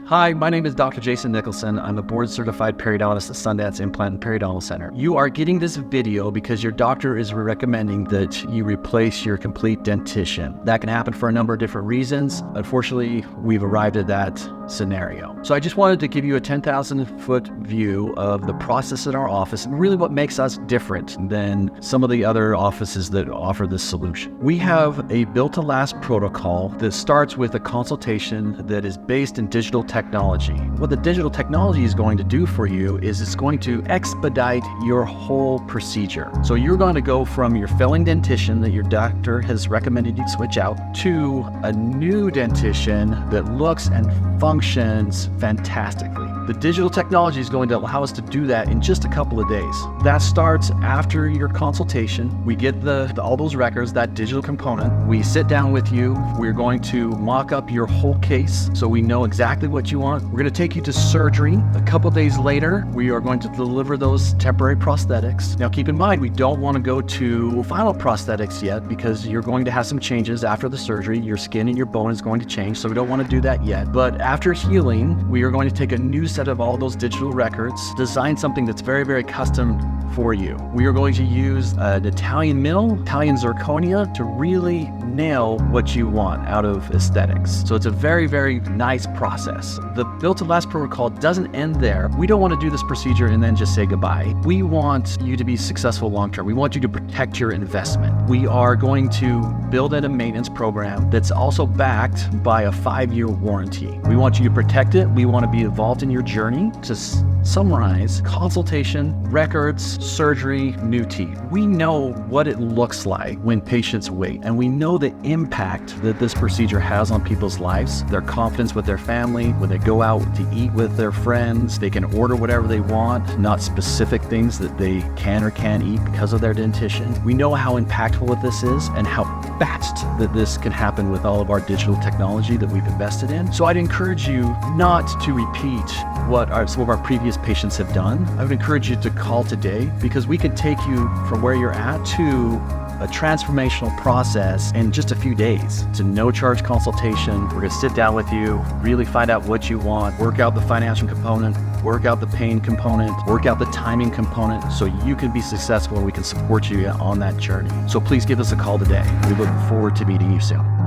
Hi, my name is Dr. Jason Nicholson. I'm a board-certified periodontist at Sundance Implant and Periodontal Center. You are getting this video because your doctor is recommending that you replace your complete dentition. That can happen for a number of different reasons. Unfortunately, we've arrived at that scenario. So I just wanted to give you a 10,000-foot view of the process in our office and really what makes us different than some of the other offices that offer this solution. We have a built-to-last protocol that starts with a consultation that is based in digital technology. What the digital technology is going to do for you is it's going to expedite your whole procedure. So you're going to go from your failing dentition that your doctor has recommended you switch out to a new dentition that looks and functions fantastically. The digital technology is going to allow us to do that in just a couple of days. That starts after your consultation. We get all those records, that digital component. We sit down with you. We're going to mock up your whole case so we know exactly what you want. We're going to take you to surgery. A couple days later, we are going to deliver those temporary prosthetics. Now keep in mind, we don't want to go to final prosthetics yet because you're going to have some changes after the surgery. Your skin and your bone is going to change, so we don't want to do that yet. But after healing, we are going to take a new set of all those digital records, design something that's very, very custom for you. We are going to use an Italian mill, Italian zirconia, to really nail what you want out of aesthetics. So it's a very, very nice process. The built-to-last protocol doesn't end there. We don't want to do this procedure and then just say goodbye. We want you to be successful long-term. We want you to protect your investment. We are going to build in a maintenance program that's also backed by a 5-year warranty. We want you to protect it. We want to be involved in your journey. To summarize, consultation, records, surgery, new teeth. We know what it looks like when patients wait, and we know the impact that this procedure has on people's lives, their confidence with their family, when they go out to eat with their friends, they can order whatever they want, not specific things that they can or can't eat because of their dentition. We know how impactful this is and how fast that this can happen with all of our digital technology that we've invested in. So I'd encourage you not to repeat what some of our previous patients have done. I would encourage you to call today because we could take you from where you're at to a transformational process in just a few days. It's a no-charge consultation. We're going to sit down with you, really find out what you want, work out the financial component, work out the pain component, work out the timing component so you can be successful and we can support you on that journey. So please give us a call today. We look forward to meeting you soon.